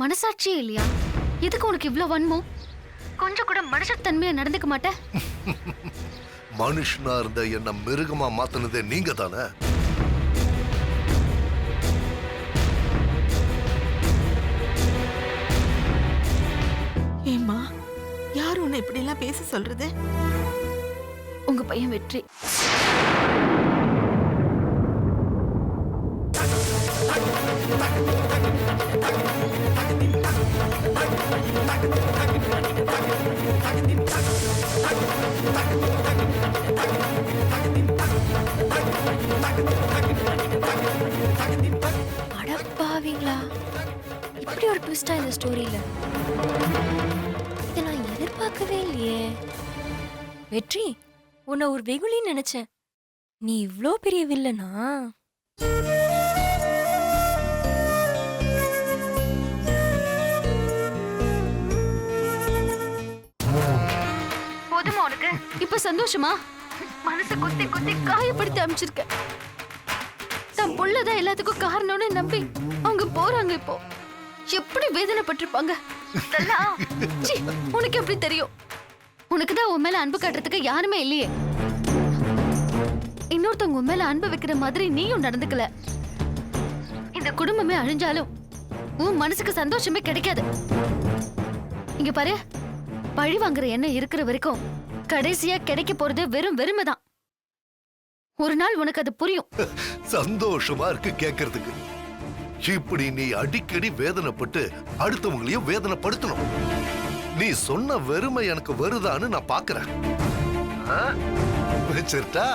மனசாட்சியே இல்லையா? எதுக்கு உனக்கு இவ்ளோ வன்மம்? கொஞ்சம் கூட மனுஷத்தன்மையா நடந்துக்க மாட்ட? மனுஷனா இருந்த என்ன மிருகமா மாத்தினதே நீங்க தானே? ஏம்மா, யார் உன்னை இப்படி எல்லாம் பேச சொல்றது? உங்க பையன் வெற்றி. அடப்பாவீங்களா, இப்படி ஒரு ட்விஸ்டா இந்த ஸ்டோரியில. இதை நான் எதிர்பார்க்கவே இல்லையே. வெற்றி, உன்னை ஒரு வெகுளின்னு நினைச்சேன். நீ இவ்ளோ பெரிய வில்லனா? போதுமா உனக்கு? இப்ப சந்தோஷமா? மனசு குத்தி குத்தி காயப்படுத்தி அமைச்சிருக்க. தன் புள்ளதான் எல்லாத்துக்கும் காரணம்னு நம்பி அவங்க போறாங்க. இப்போ எப்படி வேதனைப்பட்டிருப்பாங்க. இதெல்லாம் சீ, உனக்கு எப்படி தெரியும்? உனக்குதான் உன் மேல அன்பு காட்டுறதுக்கு யாருமே இல்லையே. இன்னொருத்தவங்க உன் மேல அன்பு வைக்கிற மாதிரி நீயும் நடந்துக்கல. இந்த குடும்பமே அழிஞ்சாலும் உன் மனசுக்கு சந்தோஷமே கிடைக்காது. இங்க பாரு, பழி வாங்குற எண்ணம் இருக்கிற வரைக்கும் கடைசியா கிடைக்க போறது வெறும் வெறுமைதான். ஒரு நாள் உனக்கு அது புரியும். சந்தோஷமா இருக்கு கேட்கறதுக்கு. இப்படி நீ அடிக்கடி வேதனைப்பட்டு அடுத்தவங்களையும் வேதனைப்படுத்தணும். நீ சொன்ன வெறுமை எனக்கு வருதான்னு நான் பாக்குறேன். வச்சிருட்டா?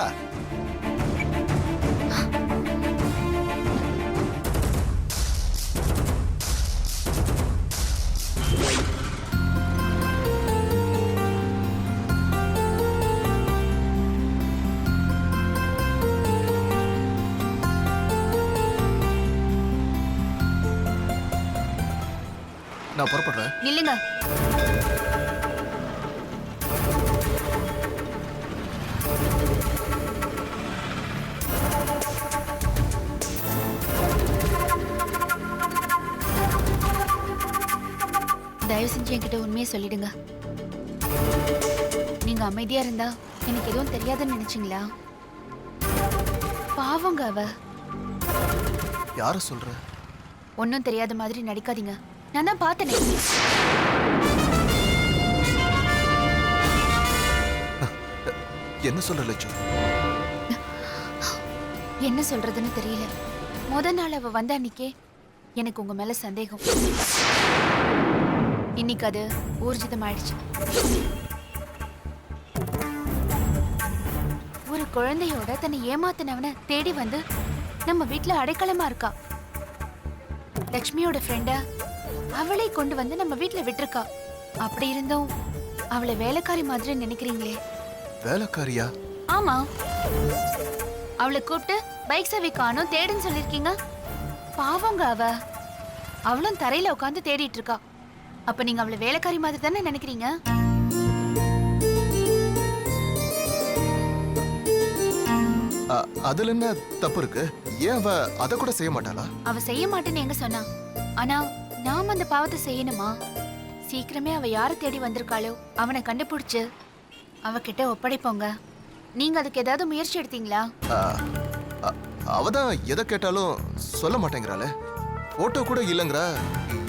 நான் புறப்படுறேன். நில்லுங்க. தயவு செஞ்சு என்கிட்ட உண்மையை சொல்லிடுங்க. நீங்க அமைதியா இருந்தா எனக்கு எதுவும் தெரியாதுன்னு நினைச்சீங்களா? பாவங்க அவ. யார சொல்ற? ஒன்னும் தெரியாத மாதிரி நடிக்காதீங்க. நான் தான் பார்த்தனே. என்ன சொல்ற லட்சு? என்ன சொல்றதுன்னு தெரியல. முத நாள் அவ வந்த அன்னைக்கே எனக்கு உங்க மேல சந்தேகம். இன்னைக்கு அது ஊர்ஜிதமாயிடுச்சு. ஒரு குழந்தையோட தன்னை ஏமாத்தினவனை தேடி வந்து நம்ம வீட்டுல அடைக்கலமா இருக்கா. லக்ஷ்மியோட ஃப்ரெண்ட அவளை கொண்டு வந்து நம்ம வீட்டுல விட்டுருக்கா. அப்படி இருந்தும் அவளை வேலைக்காரி மாதிரி நினைக்கிறீங்களே. வேலைக்காரியா? ஆமா, அவளை கூப்பிட்டு பைக் சேவை காணும் தேடுன்னு சொல்லிருக்கீங்க. பாவங்க அவ. அவளும் தரையில உட்காந்து தேடிட்டு இருக்கா. அப்ப நீங்க அவளை வேலைக்காரி மாதிரி தானே நினைக்கிறீங்க? அதுல என்ன தப்பு இருக்கு? ஏன் அவ அத கூட செய்ய மாட்டாளா? அவ செய்ய மாட்டேன்னு எங்க சொன்னா? ஆனா நாம அந்த பாவத்தை செய்யணுமா? சீக்கிரமே அவ யார தேடி வந்திருக்காளோ அவனை கண்டுபிடிச்சு அவகிட்ட ஒப்படைப்போங்க. நீங்க அதுக்கு ஏதாவது முயற்சி எடுத்தீங்களா? அவதான் எதை கேட்டாலும் சொல்ல மாட்டேங்கிறாளே. போட்டோ கூட இல்லைங்கிறா.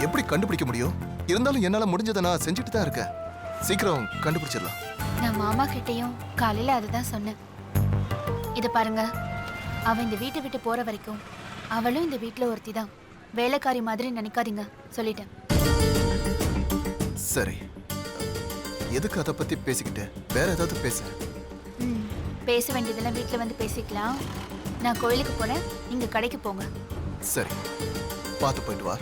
எப்படி கண்டுபிடிக்க முடியும்? இருந்தாலும் என்னால முடிஞ்சதை நான் செஞ்சுட்டு தான் இருக்கேன். சீக்கிரம் கண்டுபிடிச்சிடலாம். நான் மாமா கிட்டையும் காலையில அதுதான் சொன்னேன். இத பாருங்க, அவ இந்த வீட்டை விட்டு போற வரைக்கும் அவளும் இந்த வீட்டுல ஒருத்தி தான். வேலைக்காரி மாதிரி நினைக்காதீங்க, சொல்லிட்டேன். சரி, எதுக்கு அதை பத்தி பேசிக்கிட்டு? வேற ஏதாவது பேச. பேச வேண்டியதெல்லாம் வீட்டுல வந்து பேசிக்கலாம். நான் கோயிலுக்கு போறேன், நீங்க கடைக்கு போங்க. சரி, பார்த்து போயிட்டு வா.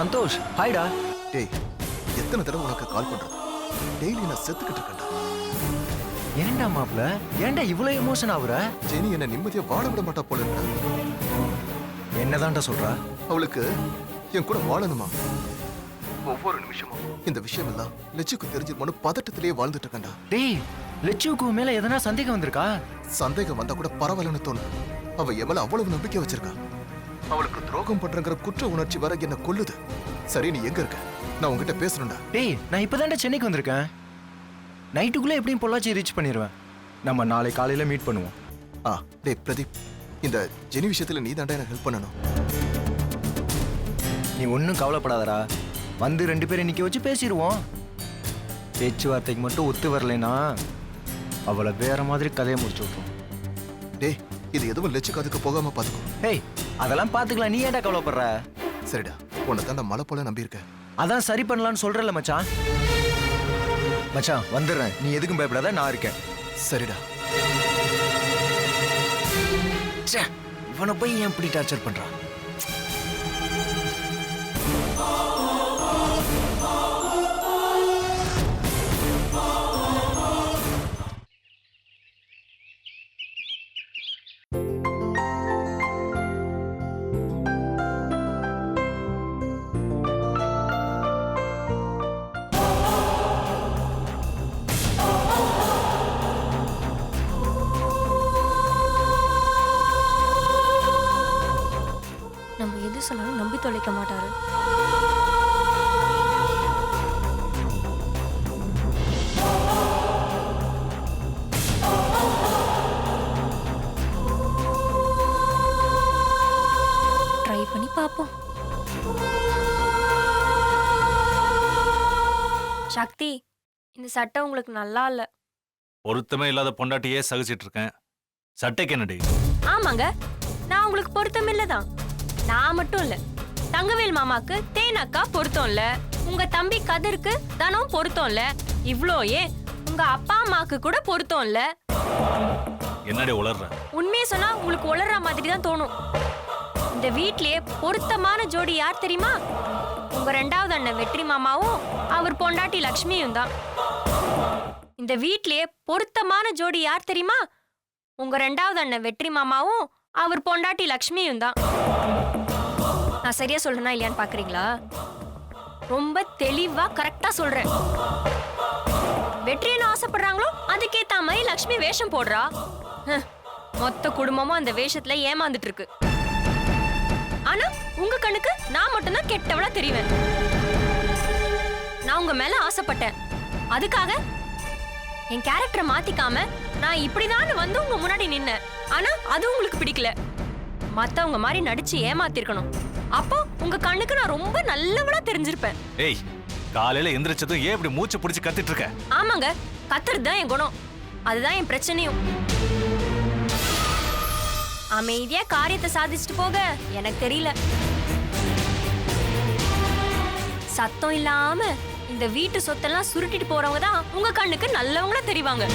சந்தோஷ் ஹாய்டா. டேய் எத்தனை தடவை உனக்கு கால் பண்றது? டெய்லி நான் செத்துக்கிட்டு இருக்கேன்டா. ஏன்டா மாப்ள, ஏன்டா இவ்வளவு எமோஷன் ஆகுற? ஜெனி என்ன நிம்மதியா வாழ விட மாட்டா போல இருக்கா. என்னதான்டா சொல்ற? அவளுக்கு என் கூட வாழணுமா? ஒவ்வொரு நிமிஷமும் இந்த விஷயம் எல்லாம் லட்சுக்கு தெரிஞ்சிருமோன்னு பதட்டத்திலேயே வாழ்ந்துட்டு இருக்கேன்டா. டேய், லட்சுக்கு மேல எதனா சந்தேகம் வந்திருக்கா? சந்தேகம் வந்தா கூட பரவாயில்லன்னு தோணும். அவ என் மேல அவ்வளவு நம்பிக்கை வச்சிருக்கா. அவளுக்கு துரோகம் பண்றங்கிற குற்ற உணர்ச்சி வர என்ன கொல்லுது. சரி, நீ எங்க இருக்க? நான் உங்ககிட்ட பேசணும்டா. டேய், நான் இப்பதான்டா சென்னைக்கு வந்திருக்கேன். நைட்டுக்குள்ள எப்படியும் பொள்ளாச்சி ரீச் பண்ணிடுவேன். நம்ம நாளை காலையில மீட் பண்ணுவோம். டேய் பிரதீப், இந்த ஜெனி விஷயத்துல நீ தாண்டா எனக்கு ஹெல்ப் பண்ணணும். நீ ஒன்றும் கவலைப்படாதடா. வந்து 2 பேரும் நிக்க வச்சு பேசிடுவோம். பேச்சுவார்த்தைக்கு மட்டும் ஒத்து வரலைன்னா அவளை வேற மாதிரி கதையை முடிச்சு விட்டுரும். டேய், இது எதுவும் லட்சுக்கு அதுக்கு போகாம பாத்துக்கோ. டேய், அதெல்லாம் பாத்துக்கலாம். நீ ஏன்டா கவலைப்படுற? சரிடா, உன்னை தான் நான் மலை போல நம்பியிருக்கேன். அதான் சரி பண்ணலாம்னு சொல்றல மச்சான். மச்சான் வந்துடுறேன், நீ எதுக்கும் பயப்படாத, நான் இருக்கேன். சரிடா. இவனை போய் ஏன் இப்படி டார்ச்சர் பண்றான்? நம்ம எது சொன்னாலும் நம்பி தொலைக்க மாட்டாரு. ட்ரை பண்ணி பாப்போம். சக்தி, இந்த சட்டை உங்களுக்கு நல்லா இல்ல. பொருத்தமே இல்லாத பொண்டாட்டியே சகிச்சிட்டு இருக்கேன். சட்டைக்கு என்னடி? ஆமாங்க, நான் உங்களுக்கு பொருத்தம் இல்லதான். நான் மட்டும் இல்ல, தங்கவேல் மாமாக்கு தேனக்கா பொருத்தம் இல்ல, உங்க தம்பி கதிருக்கு தனம் பொருத்தம் இல்ல, இவ்ளோ ஏன் உங்க அப்பா அம்மாக்கு கூட பொருத்தம் இல்ல. என்னடி உளர்ற? உண்மையை சொன்னா உங்களுக்கு உளற மாதிரி தான் தோணும். இந்த வீட்லயே பொருத்தமான ஜோடி யார் தெரியுமா? உங்க 2வது அண்ணன் வெற்றி மாமாவும் அவர் பொண்டாட்டி லக்ஷ்மியும் தான். இந்த வீட்லயே பொருத்தமான ஜோடி யார் தெரியுமா? உங்க 2வது அண்ணன் வெற்றி மாமாவும் அவர் பொண்டாட்டி லக்ஷ்மியும் தான். நான் சரியா சொல்றேனா இல்லையான்னு பாக்குறீங்களா? ரொம்ப தெளிவா கரெக்டா சொல்றேன். வெற்றி என்ன ஆசைப்படுறாங்களோ அதுக்கேத்த மாதிரி லக்ஷ்மி வேஷம் போடுறா. மொத்த குடும்பமும் அந்த வேஷத்துல ஏமாந்துட்டு இருக்கு. ஆனா உங்க கண்ணுக்கு நான் மட்டும்தான் கெட்டவளா தெரிவேன். நான் உங்க மேல ஆசைப்பட்டேன். அதுக்காக என் கேரக்டரை மாத்திக்காம நான் இப்படிதான் வந்து உங்க முன்னாடி நின்னேன். ஆனா அது உங்களுக்கு பிடிக்கல. மத்தவங்க மாதிரி நடிச்சு ஏமாத்திருக்கணும். அப்போ உங்க கண்ணுக்கு நான் ரொம்ப நல்லவளா தெரிஞ்சிருப்பேன். ஏய், காலையில எந்திரிச்சதும் ஏன் இப்படி மூச்சு பிடிச்சு கத்திட்டு இருக்க? ஆமாங்க, கத்துறது தான் என் குணம். அதுதான் என் பிரச்சனையும். அமைதியா காரியத்தை சாதிச்சுட்டு போக எனக்கு தெரியல. சத்தம் இல்லாம இந்த வீட்டு சொத்தெல்லாம் சுருட்டிட்டு போறவங்க தான் உங்க கண்ணுக்கு நல்லவங்களா தெரிவாங்க.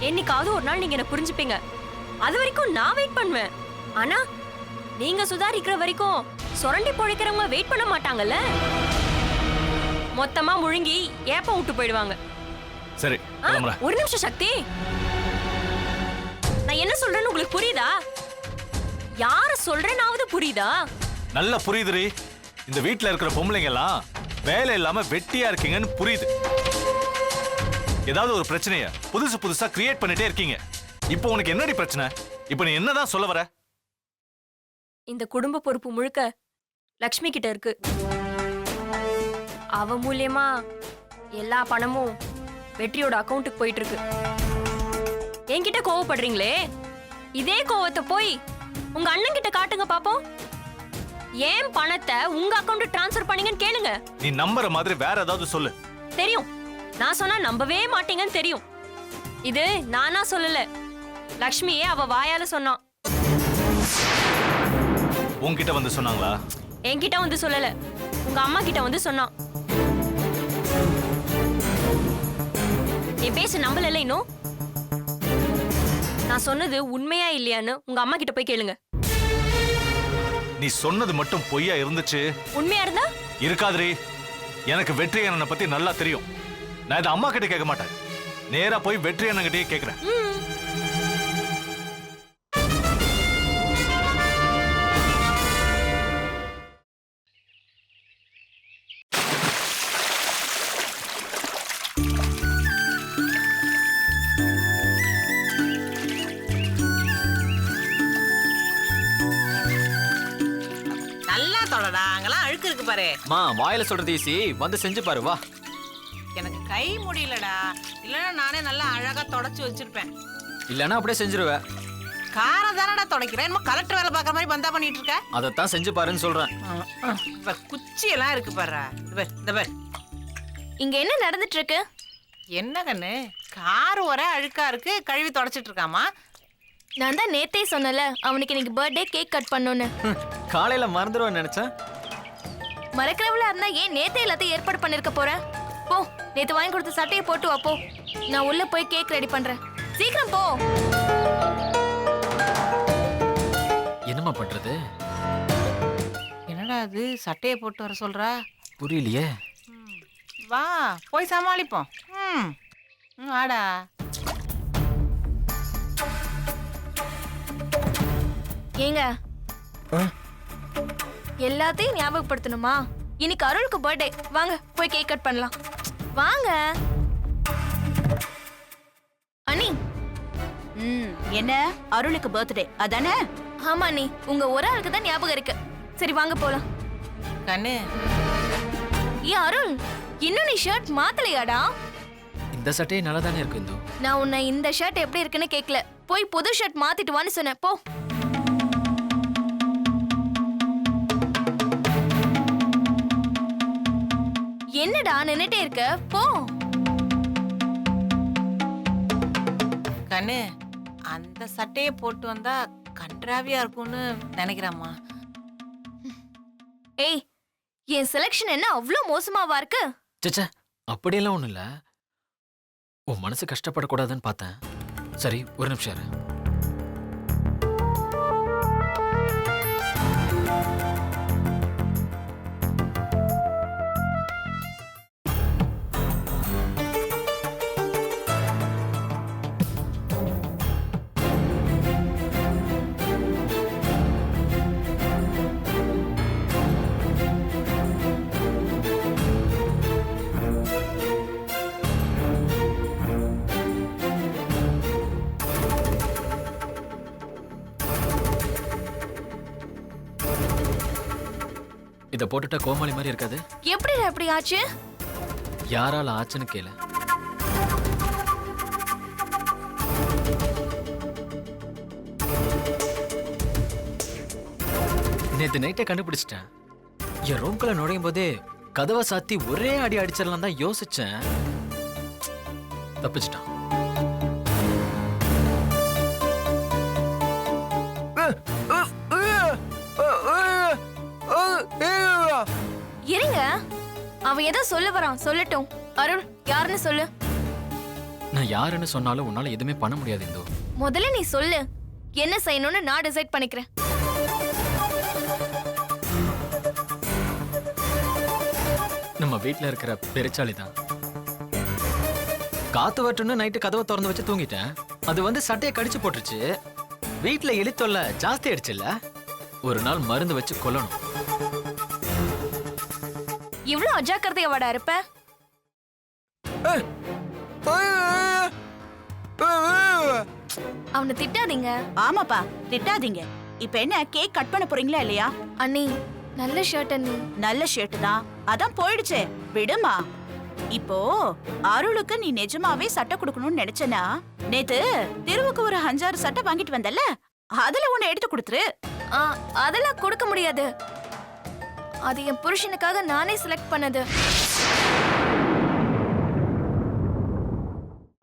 என்னைக்காவது ஒரு நாள் நீங்க என்ன புரிஞ்சுப்பீங்க. அது வரைக்கும் நான் வெயிட் பண்ணுவேன். ஆனா நீங்க சுதாரிக்கிற வரைக்கும் சுரண்டி பொழைக்கிறவங்க வெயிட் பண்ண மாட்டாங்கல்ல. மொத்தமா முழுங்கி ஏப்ப விட்டு போயிடுவாங்க. சரி, கிளம்புறேன். ஒரு நிமிஷம் சக்தி, நான் என்ன சொல்றேன்னு உங்களுக்கு புரியுதா? யார சொல்றேனாவது புரியுதா? நல்லா புரியுதுரி. இந்த வீட்ல இருக்கிற பொம்பளைங்க எல்லாம் வேலை இல்லாம வெட்டியா இருக்கீங்கன்னு புரியுது. ஏதாவது ஒரு பிரச்சனைய புதுசா கிரியேட் பண்ணிட்டே இருக்கீங்க. இப்போ உனக்கு என்னடி பிரச்சனை? இப்போ நீ என்னதான் சொல்ல வர? இந்த குடும்ப பொறுப்பு முழுக்க லக்ஷ்மி கிட்ட இருக்கு. அவ மூலியமா எல்லா பணமும் வெற்றியோட அக்கவுண்ட்டுக்கு போயிட்டு இருக்கு. என்கிட்ட கோவப்படுறீங்களே, இதே கோவத்தை போய் உங்க அண்ணன் கிட்ட காட்டுங்க பாப்போம். ஏன் பணத்தை உங்க அக்கவுண்ட் டிரான்ஸ்ஃபர் பண்ணீங்கன்னு கேளுங்க. நீ நம்புற மாதிரி வேற ஏதாவது சொல்லு. தெரியும், நான் சொன்னா நம்பவே மாட்டீங்கன்னு தெரியும். இது நானா சொல்லல, லக்ஷ்மியே அவ வாயால சொன்னான். உன்கிட்ட வந்து சொன்னாங்களா? என்கிட்ட வந்து சொல்லல, உங்க அம்மா கிட்ட வந்து சொன்னான். என் பேச நம்பல இன்னும். நான் சொன்னது உண்மையா இல்லையான்னு உங்க அம்மா கிட்ட போய் கேளுங்க. நீ சொன்னது மட்டும் பொய்யா இருந்துச்சு உண்மையா இருந்தா இருக்காதுரி. எனக்கு வெற்றி அண்ணனை பத்தி நல்லா தெரியும். நான் இதை அம்மா கிட்ட கேட்க மாட்டேன். நேரா போய் வெற்றி அண்ணன் கிட்டயே கேட்கிறேன். நல்லா தொடடா, அங்கெல்லாம் அழுக்கு இருக்கு பாரு. மா வாயில சொல்றது ஈஸி, வந்து செஞ்சு பாரு வா. எனக்கு கை முடியலடா, இல்லைன்னா நானே நல்லா அழகா தொடச்சு வச்சிருப்பேன். இல்லனா அப்படியே செஞ்சிருவ. காரம் தானடா தொடக்கிறேன், என்னமோ கலெக்டர் வேலை பார்க்குற மாதிரி பந்தா பண்ணிட்டு இருக்க. அதத்தான் செஞ்சு பாருன்னு சொல்றேன். இப்ப குச்சி எல்லாம் இருக்கு பாரு. இந்த பாரு இங்க என்ன நடந்துட்டு இருக்கு? என்ன கண்ணு, கார் ஒரே அழுக்கா இருக்கு, கழுவி தொடச்சிட்டு இருக்காமா. நான் தான் நேத்தே சொன்னல அவனுக்கு இன்னைக்கு பர்த்டே கேக் கட் பண்ணணும்னு. காலையில மறந்துடுவேன்னு நினைச்சேன். மறக்கிறவளா இருந்தா ஏன் நேத்தே எல்லாத்தையும் ஏற்பாடு பண்ணிருக்க போற? போ, நேத்து வாங்கி கொடுத்த சட்டையை போட்டு வா போ. நான் உள்ள போய் கேக் ரெடி பண்றேன். சீக்கிரம் போ. என்னம்மா பண்றது? என்னடா அது, சட்டையை போட்டு வர சொல்றா? புரியலையே. வா போய் சமாளிப்போம். வாடா. ஏங்க எல்லாத்தையும் ஞாபகப்படுத்தணுமா? இன்னைக்கு அருளுக்கு பர்த்டே. வாங்க போய் கேக் கட் பண்ணலாம். வாங்க அண்ணி. என்ன அருளுக்கு பர்த்டே அதானே? ஆமா அண்ணி, உங்க ஒரு ஆளுக்கு தான் ஞாபகம் இருக்கு. சரி வாங்க போலாம். கண்ணு, ஏன் அருள், இன்னும் நீ ஷர்ட் மாத்தலையாடா? இந்த சட்டையே நல்லா தானே இருக்கு இந்து. நான் உன்னை இந்த ஷர்ட் எப்படி இருக்குன்னு கேட்கல, போய் புது ஷர்ட் மாத்திட்டு வான்னு சொன்னேன். போ. என்னடா நின்னுட்டே இருக்க? போ. கண்ணு, அந்த சட்டையை போட்டு வந்தா கன்றாவியா இருக்கும்னு நினைக்கிறேம்மா. ஏய், என் செலக்ஷன் என்ன அவ்வளோ மோசமாவா இருக்கு? சச்சா அப்படியெல்லாம் ஒண்ணும் இல்ல. உன் மனசு கஷ்டப்படக்கூடாதுன்னு பார்த்தேன். சரி ஒரு நிமிஷம் இரு. இத போட்டுட்டா கோமாளி மாதிரி இருக்காது? எப்படிடா அப்படி ஆச்சு? யாரால ஆச்சுன்னு கேளு. நேத்து நைட்டே கண்டுபிடிச்சிட்டேன். என் ரூம்குள்ள நுழையும் போதே கதவை சாத்தி ஒரே அடி அடிச்சிடலாம் தான் யோசிச்சேன். தப்பிச்சிட்டான். இருங்க, அவன் ஏதோ சொல்ல வரான், சொல்லட்டும். அருள், யாருன்னு சொல்லு. நான் யாருன்னு சொன்னாலும் உன்னால எதுவுமே பண்ண முடியாது இந்து. முதல்ல நீ சொல்லு, என்ன செய்யணும்னு நான் டிசைட் பண்ணிக்கிறேன். நம்ம வீட்ல இருக்கிற பெருச்சாளி தான். காத்து வட்டுன்னு நைட்டு கதவை திறந்து வச்சு தூங்கிட்டேன். அது வந்து சட்டையை கடிச்சு போட்டுருச்சு. வீட்ல எலி தொல்லை ஜாஸ்தி ஆயிடுச்சுல்ல, ஒரு நாள் மருந்து வச்சு கொல்லணும். இவ்வளவு அஜாக்கிரதையாவாடா இருப்ப? அவனை திட்டாதீங்க. ஆமாப்பா, திட்டாதீங்க. இப்ப என்ன கேக் கட் பண்ண போறீங்களா இல்லையா? அண்ணி, நல்ல ஷர்ட் அண்ணி. நல்ல ஷர்ட் தான், அதான் போயிடுச்சே, விடுமா. இப்போ அருளுக்கு நீ நிஜமாவே சட்டை கொடுக்கணும்னு நினைச்சனா, நேத்து திருவுக்கு ஒரு 5-6 சட்டை வாங்கிட்டு வந்தல, அதுல ஒண்ணு எடுத்து கொடுத்துரு. அதெல்லாம் கொடுக்க முடியாது. அது என் புருஷனுக்காக நானே செலக்ட் பண்ணது.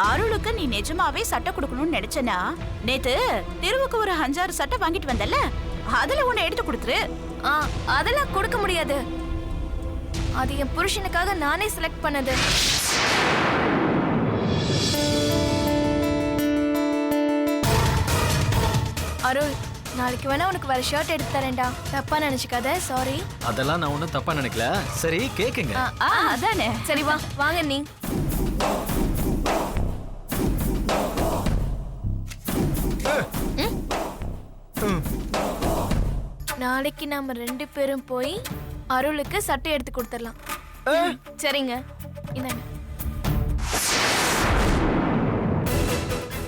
அருளுக்கு நீ நிஜமாவே சட்டை கொடுக்கணும்னு நினைச்சனா, நேத்து திருவுக்கு ஒரு 5-6 சட்டை வாங்கிட்டு வந்தல, அதுல ஒண்ணு எடுத்து கொடுத்துரு. அதெல்லாம் கொடுக்க முடியாது. அது என் புருஷனுக்காக நானே செலக்ட் பண்ணது. அருள், நாளைக்கு வேணா உனக்கு வேற ஷர்ட் எடுத்து தரேன்டா. தப்பா நினைச்சுக்காத. சாரி. அதெல்லாம் நான் ஒன்றும் தப்பா நினைக்கல. சரி கேக்குங்க. அதானே. சரி வா வாங்க நீ. நாளைக்கு நாம 2 பேரும் போய் அருளுக்கு சட்டை எடுத்து கொடுத்துடலாம். சரிங்க, இந்தாங்க.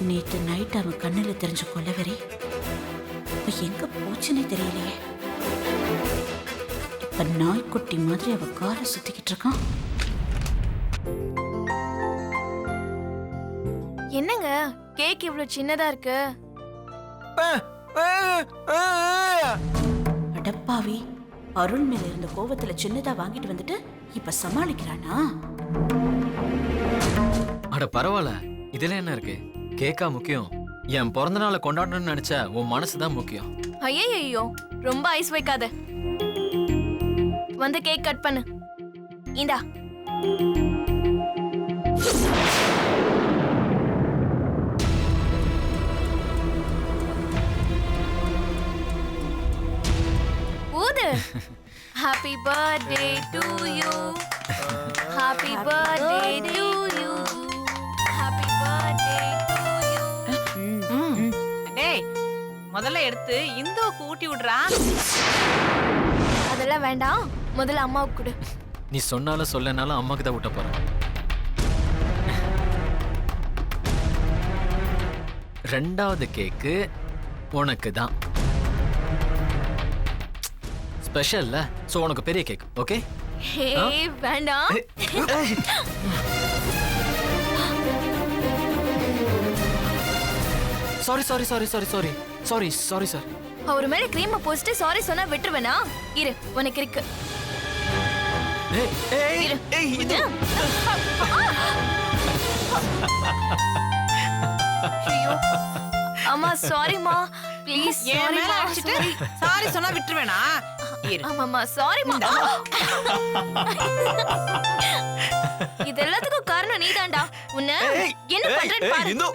நேத்து நைட் அவன் கண்ணுல தெரிஞ்ச கொலவெறி இப்ப எங்க போச்சுன்னே தெரியலையே. இப்ப நாய்க்குட்டி மாதிரி அவ காரை சுத்திக்கிட்டு இருக்கான். என்னங்க கேக் இவ்வளவு சின்னதா இருக்கு? அடப்பாவி, அருள் மேல இருந்த கோவத்துல சின்னதா வாங்கிட்டு வந்துட்டு இப்ப சமாளிக்கிறானா? அட பரவாயில்ல, இதுல என்ன இருக்கு? கேக்கா முக்கியம்? என் பிறந்த நாளை கொண்டாடணும்னு நினைச்ச உன் மனசுதான் முக்கியம். ஐயோ ரொம்ப ஐஸ் வைக்காத. வந்து கேக் கட் பண்ணு. இந்தா. ஊது. Happy birthday to you. Happy birthday to you. Happy birthday to you. டேய் முதல்ல எடுத்து இந்துவுக்கு ஊட்டி விடுறா. அதெல்லாம் வேண்டாம், முதல்ல அம்மாவுக்கு கொடு. நீ சொன்னாலும் சொல்லனாலும் அம்மாக்கு தான் விட்ட போறேன். 2வது கேக்கு உனக்கு தான். ஸ்பெஷல்ல, சோ உனக்கு பெரிய கேக். ஓகே? ஹே வேண்டாம். Sorry sorry sorry sorry sorry sorry sorry sir. அவர் மேல கிரீம் போஸ்ட் சாரி சொன்னா விட்டுருவேனா? இரு, உனக்கு இருக்கு. ஏய் ஏய் இரு. ஏய் இது ஐயோ அம்மா சாரிமா, ப்ளீஸ். என் மேல அடிச்சிட்டு சாரி சொன்னா விட்டுருவேனா? இரு. ஆமாமா சாரிமா. இது எல்லாத்துக்கும் காரணம் நீதான்டா. உன்னை என்ன பண்றேன்னு பாரு. இந்து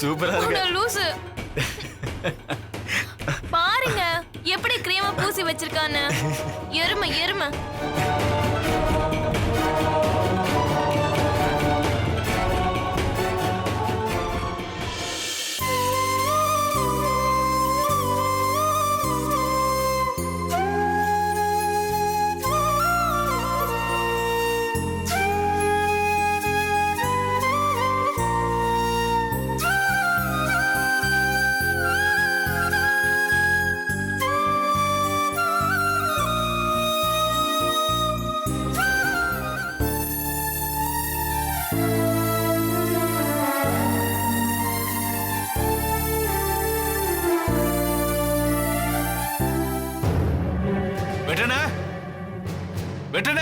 சூப்பரா இருக்கு. லூசு பாருங்க எப்படி கிரீம பூசி வச்சிருக்கான்னு. எருமை எருமை. வெட்டன வெட்டன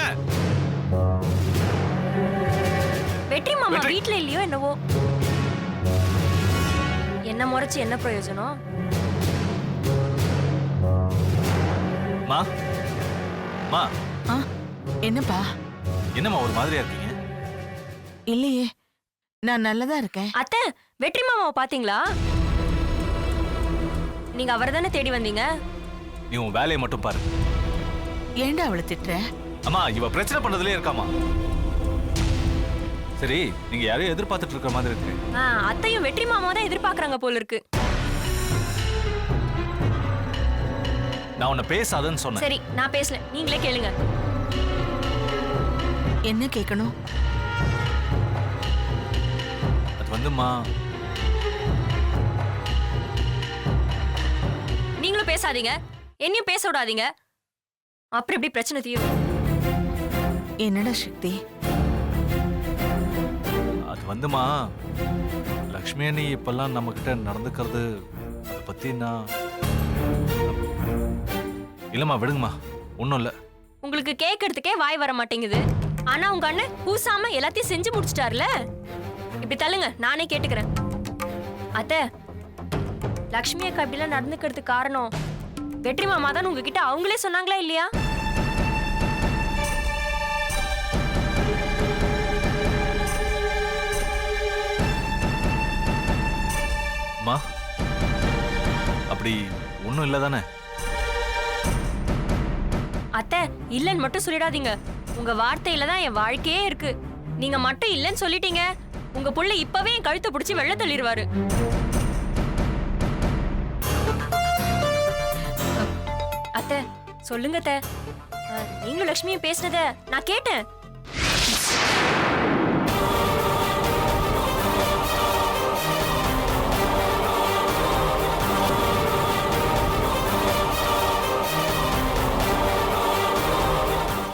வெற்றி மாமா வெற்றி. வீட்ல இல்லையோ என்னவோ. என்ன முறைச்சு என்ன பிரயோஜனம்? மா மா என்னப்பா? என்னம்மா ஒரு மாதிரியா இருக்கீங்க? இல்லையே, நான் நல்லதா இருக்கேன். அத்தை, வெற்றி மாமாவை பாத்தீங்களா? நீங்க அவரை தானே தேடி வந்தீங்க. நீ உன் வேலையை மட்டும் பாரு. ஏன்டா அவளை திட்டுற? அம்மா இவ பிரச்சனை பண்ணதுலயே இருக்காமா. சரி நீங்க யாரையும் எதிர்பார்த்துட்டு இருக்கிற மாதிரி இருக்கு. அத்தையும் வெற்றி மாமா தான் எதிர்பார்க்கறாங்க போல இருக்கு. நான் உன்னை பேசாதன்னு சொன்னேன். சரி நான் பேசல, நீங்களே கேளுங்க. என்ன கேட்கணும்? அது வந்துமா, நீங்களும் பேசாதீங்க, என்னையும் பேச விடாதீங்க. அப்புறம் எப்படி பிரச்சனை தீரும்? என்னடா சக்தி? அது வந்துமா, லக்ஷ்மி அண்ணி இப்பெல்லாம் நம்ம கிட்ட நடந்துக்கிறது அதை பத்தி நான் இல்லம்மா, விடுங்கம்மா, ஒன்றும் இல்லை. உங்களுக்கு கேட்கறதுக்கே வாய் வர மாட்டேங்குது. ஆனா உங்க அண்ணன் கூசாம எல்லாத்தையும் செஞ்சு முடிச்சிட்டாருல. இப்படி தள்ளுங்க, நானே கேட்டுக்கிறேன். அத்தை, லக்ஷ்மி அக்கா இப்படிலாம் நடந்துக்கிறதுக்கு காரணம் வெற்றி மாமா தான் உங்ககிட்ட அவங்களே சொன்னாங்களா இல்லையா? அம்மா அப்படி ஒன்றும் இல்லை தானே? அத்தை, இல்லன்னு மட்டும் சொல்லிடாதீங்க. உங்க வார்த்தையில தான் என் வாழ்க்கையே இருக்கு. நீங்க மட்டும் இல்லன்னு சொல்லிட்டீங்க, உங்க புள்ள இப்பவே என் கழுத்தை பிடிச்சி வெள்ள தள்ளிடுவாரு. அத்தை சொல்லுங்க அத்தை, நீங்களும் லக்ஷ்மியும் பேசினத நான் கேட்டேன்.